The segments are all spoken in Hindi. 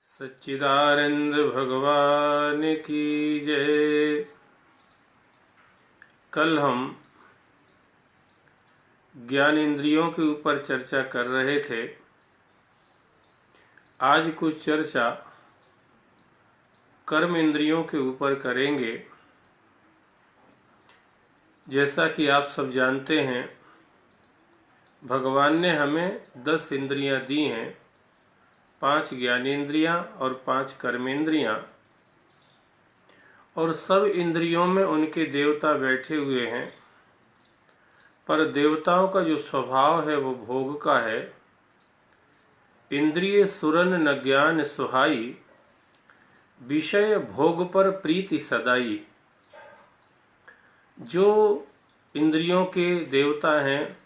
सच्चिदानंद भगवान की जय। कल हम ज्ञान इंद्रियों के ऊपर चर्चा कर रहे थे। आज कुछ चर्चा कर्म इंद्रियों के ऊपर करेंगे। जैसा कि आप सब जानते हैं, भगवान ने हमें 10 इंद्रियां दी हैं, 5 ज्ञानेंद्रियां और 5 कर्मेंद्रियां, और सब इंद्रियों में उनके देवता बैठे हुए हैं। पर देवताओं का जो स्वभाव है वो भोग का है। इंद्रिय सुरन न ज्ञान सुहाई, विषय भोग पर प्रीति सदाई। जो इंद्रियों के देवता हैं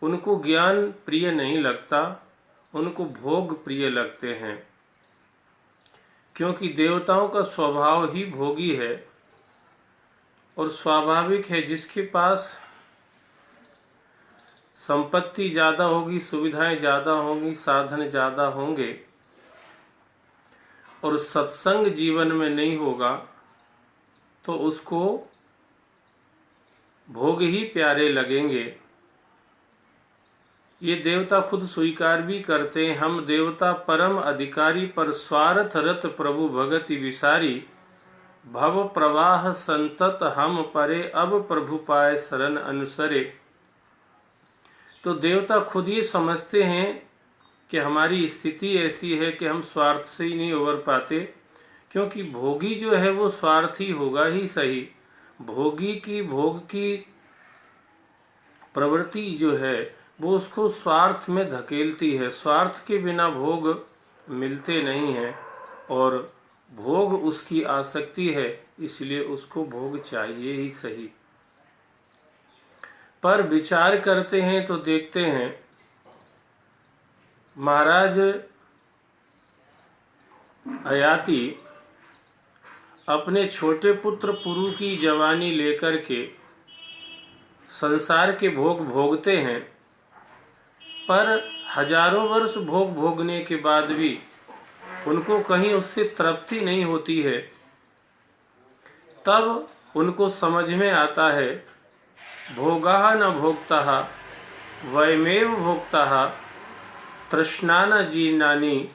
उनको ज्ञान प्रिय नहीं लगता, उनको भोग प्रिय लगते हैं, क्योंकि देवताओं का स्वभाव ही भोगी है। और स्वाभाविक है, जिसके पास संपत्ति ज़्यादा होगी, सुविधाएं ज़्यादा होंगी, साधन ज़्यादा होंगे और सत्संग जीवन में नहीं होगा तो उसको भोग ही प्यारे लगेंगे। ये देवता खुद स्वीकार भी करते हैं, हम देवता परम अधिकारी, पर स्वार्थ रत प्रभु भगति विसारी। भव प्रवाह संतत हम परे, अब प्रभु पाए शरण अनुसरे। तो देवता खुद ये समझते हैं कि हमारी स्थिति ऐसी है कि हम स्वार्थ से ही नहीं उबर पाते, क्योंकि भोगी जो है वो स्वार्थी होगा ही सही। भोगी की भोग की प्रवृत्ति जो है वो उसको स्वार्थ में धकेलती है। स्वार्थ के बिना भोग मिलते नहीं हैं और भोग उसकी आसक्ति है, इसलिए उसको भोग चाहिए ही सही। पर विचार करते हैं तो देखते हैं, महाराज अयाति अपने छोटे पुत्र पुरु की जवानी लेकर के संसार के भोग भोगते हैं, पर हजारों वर्ष भोग भोगने के बाद भी उनको कहीं उससे तृप्ति नहीं होती है। तब उनको समझ में आता है, भोगाः न भोक्ताः वयमेव भोक्ताः, तृष्णा न जीर्णानि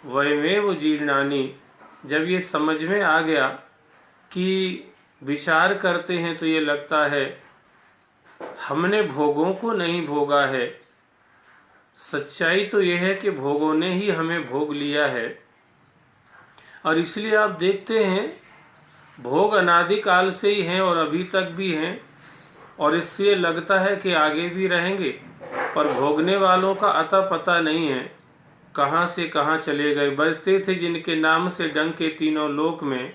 वयमेव जीर्णानि। जब ये समझ में आ गया कि विचार करते हैं तो ये लगता है हमने भोगों को नहीं भोगा है, सच्चाई तो यह है कि भोगों ने ही हमें भोग लिया है। और इसलिए आप देखते हैं भोग अनादिकाल से ही हैं और अभी तक भी हैं, और इससे लगता है कि आगे भी रहेंगे, पर भोगने वालों का अता पता नहीं है, कहाँ से कहाँ चले गए। बजते थे जिनके नाम से डंके तीनों लोक में,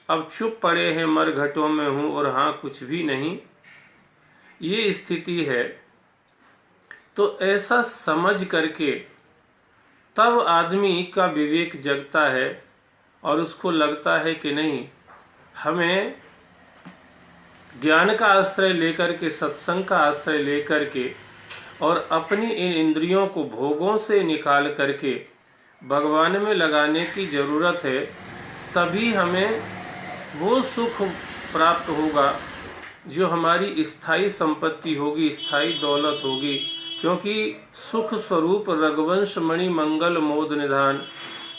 अब चुप पड़े हैं मरघटों में हूँ और हाँ कुछ भी नहीं। ये स्थिति है। तो ऐसा समझ करके तब आदमी का विवेक जगता है और उसको लगता है कि नहीं, हमें ज्ञान का आश्रय लेकर के, सत्संग का आश्रय लेकर के और अपनी इन इंद्रियों को भोगों से निकाल करके भगवान में लगाने की जरूरत है। तभी हमें वो सुख प्राप्त होगा जो हमारी स्थायी संपत्ति होगी, स्थायी दौलत होगी। क्योंकि सुख स्वरूप रघुवंश मणि मंगल मोद निधान,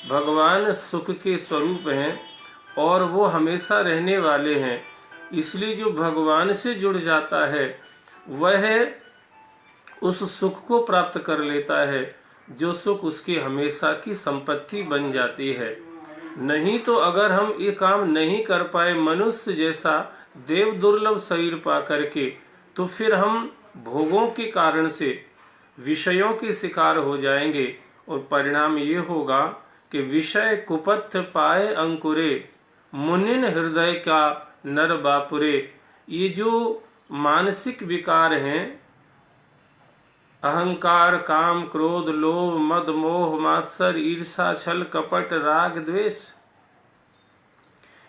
भगवान सुख के स्वरूप हैं और वो हमेशा रहने वाले हैं। इसलिए जो भगवान से जुड़ जाता है वह उस सुख को प्राप्त कर लेता है, जो सुख उसकी हमेशा की संपत्ति बन जाती है। नहीं तो अगर हम ये काम नहीं कर पाए मनुष्य जैसा देव दुर्लभ शरीर पा करके, तो फिर हम भोगों के कारण से विषयों के शिकार हो जाएंगे और परिणाम ये होगा कि विषय कुपथ पाए अंकुरे, मुनिन हृदय का नर बापुरे। ये जो मानसिक विकार हैं, अहंकार, काम, क्रोध, लोभ, मद, मोह, मात्सर, ईर्षा, छल, कपट, राग, द्वेष,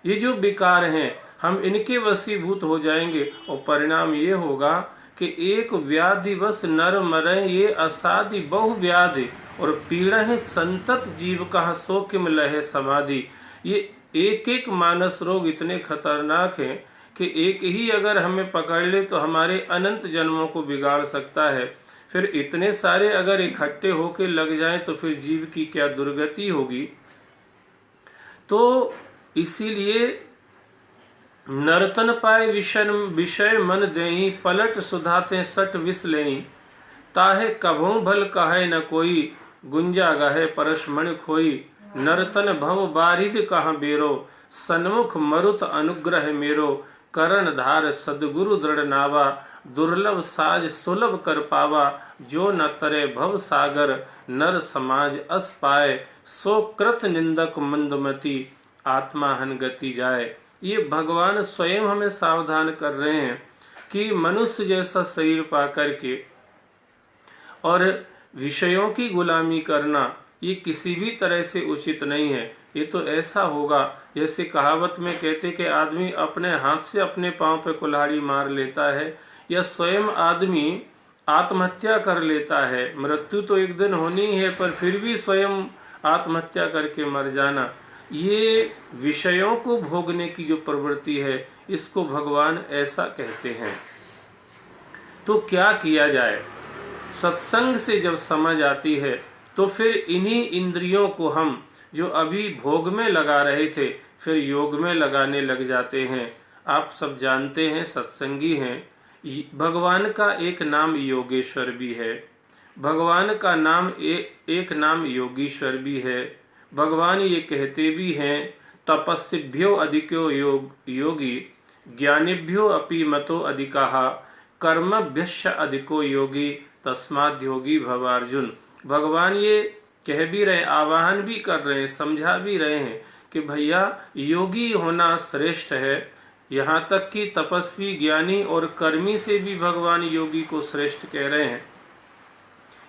ये जो विकार हैं हम इनके वशीभूत हो जाएंगे और परिणाम ये होगा कि एक व्याधिवश नर मरै ये असाधि बहु व्याधि, और पीड़ह संतत जीव कहाँ सो किम लहे समाधि। ये एक एक मानस रोग इतने खतरनाक हैं कि एक ही अगर हमें पकड़ ले तो हमारे अनंत जन्मों को बिगाड़ सकता है। फिर इतने सारे अगर इकट्ठे होकर लग जाएं तो फिर जीव की क्या दुर्गति होगी। तो इसीलिए नर्तन पाए विषय मन देई, पलट सुधाते सट विष लेई, ताहे कभू भल कहे न कोई, गुंजा गहे परशमण खोई। नर्तन भव बारिद कहाँ बेरो, सन्मुख मरुत अनुग्रह मेरो। करण धार सदगुरु दृढ़ नावा, दुर्लभ साज सुलभ कर पावा। जो न तरे भव सागर, नर समाज अस पाए। सो कृत निंदक मंदमती, आत्मा हन गति जाए। ये भगवान स्वयं हमें सावधान कर रहे हैं कि मनुष्य जैसा शरीर पा करके और विषयों की गुलामी करना ये किसी भी तरह से उचित नहीं है। ये तो ऐसा होगा जैसे कहावत में कहते कि आदमी अपने हाथ से अपने पांव पे कुल्हाड़ी मार लेता है, या स्वयं आदमी आत्महत्या कर लेता है। मृत्यु तो एक दिन होनी है, पर फिर भी स्वयं आत्महत्या करके मर जाना, ये विषयों को भोगने की जो प्रवृत्ति है इसको भगवान ऐसा कहते हैं। तो क्या किया जाए? सत्संग से जब समझ आती है तो फिर इन्हीं इंद्रियों को हम जो अभी भोग में लगा रहे थे फिर योग में लगाने लग जाते हैं। आप सब जानते हैं, सत्संगी हैं, भगवान का एक नाम योगेश्वर भी है, भगवान का नाम एक नाम योगीश्वर भी है। भगवान ये कहते भी हैं, तपस्विभ्यो अधिको योगी, ज्ञानिभ्यो अपि मतो अधिकाः, कर्मभ्यश्च अधिको योगी, तस्माद् योगी भव अर्जुन। भगवान ये कह भी रहे, आवाहन भी कर रहे हैं, समझा भी रहे हैं कि भैया योगी होना श्रेष्ठ है। यहाँ तक कि तपस्वी, ज्ञानी और कर्मी से भी भगवान योगी को श्रेष्ठ कह रहे हैं।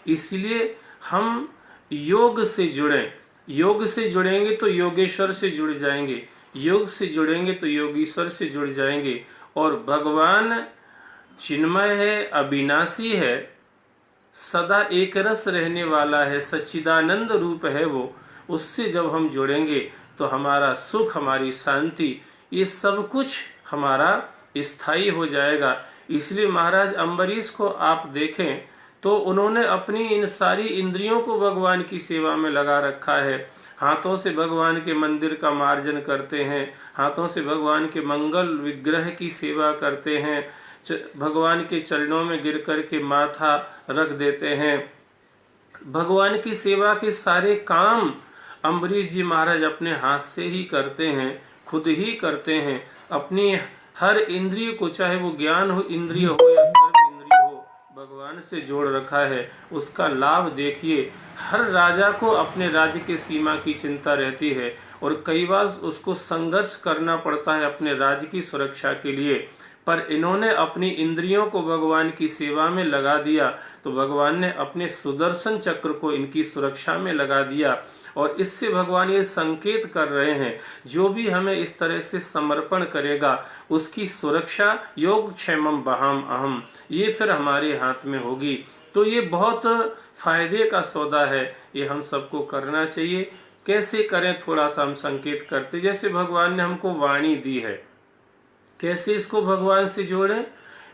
इसलिए हम योग से जुड़ें। योग से जुड़ेंगे तो योगेश्वर से जुड़ जाएंगे, योग से जुड़ेंगे तो योगीश्वर से जुड़ जाएंगे। और भगवान चिन्मय है, अविनाशी है, सदा एक रस रहने वाला है, सच्चिदानंद रूप है वो। उससे जब हम जुड़ेंगे तो हमारा सुख, हमारी शांति, ये सब कुछ हमारा स्थायी हो जाएगा। इसलिए महाराज अम्बरीश को आप देखें तो उन्होंने अपनी इन सारी इंद्रियों को भगवान की सेवा में लगा रखा है। हाथों से भगवान के मंदिर का मार्जन करते हैं, हाथों से भगवान के मंगल विग्रह की सेवा करते हैं, भगवान के चरणों में गिर कर के माथा रख देते हैं। भगवान की सेवा के सारे काम अम्बरीश जी महाराज अपने हाथ से ही करते हैं, खुद ही करते हैं। अपनी हर इंद्रिय को, चाहे वो ज्ञान हो इंद्रिय हो या कर्म इंद्रिय हो, भगवान से जोड़ रखा है। उसका लाभ देखिए, हर राजा को अपने राज्य की सीमा की चिंता रहती है और कई बार उसको संघर्ष करना पड़ता है अपने राज्य की सुरक्षा के लिए। पर इन्होंने अपनी इंद्रियों को भगवान की सेवा में लगा दिया तो भगवान ने अपने सुदर्शन चक्र को इनकी सुरक्षा में लगा दिया। और इससे भगवान ये संकेत कर रहे हैं, जो भी हमें इस तरह से समर्पण करेगा उसकी सुरक्षा योग क्षेमम वहाम अहम, ये फिर हमारे हाथ में होगी। तो ये बहुत फायदे का सौदा है, ये हम सबको करना चाहिए। कैसे करें, थोड़ा सा हम संकेत करते। जैसे भगवान ने हमको वाणी दी है, कैसे इसको भगवान से जोड़ें?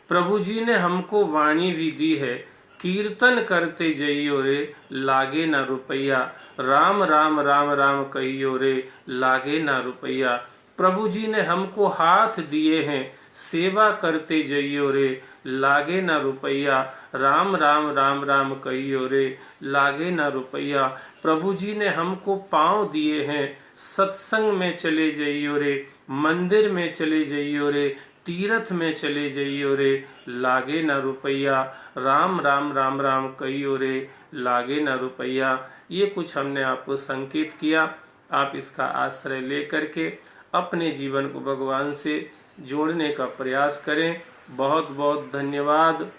प्रभु जी ने हमको वाणी भी दी है, कीर्तन करते जइयो रे लागे ना रुपैया, राम राम राम राम कहियो रे लागे ना रुपैया। प्रभु जी ने हमको हाथ दिए हैं, सेवा करते जइयो रे लागे ना रुपैया, राम राम राम राम कहियो रे लागे ना रुपैया। प्रभु जी ने हमको पाँव दिए हैं, सत्संग में चले जइयो रे, मंदिर में चले जइयो रे, तीर्थ में चले जइयो रे लागे ना रुपैया, राम राम राम राम कहियो रे लागे ना रुपैया। ये कुछ हमने आपको संकेत किया। आप इसका आश्रय लेकर के अपने जीवन को भगवान से जोड़ने का प्रयास करें। बहुत बहुत धन्यवाद।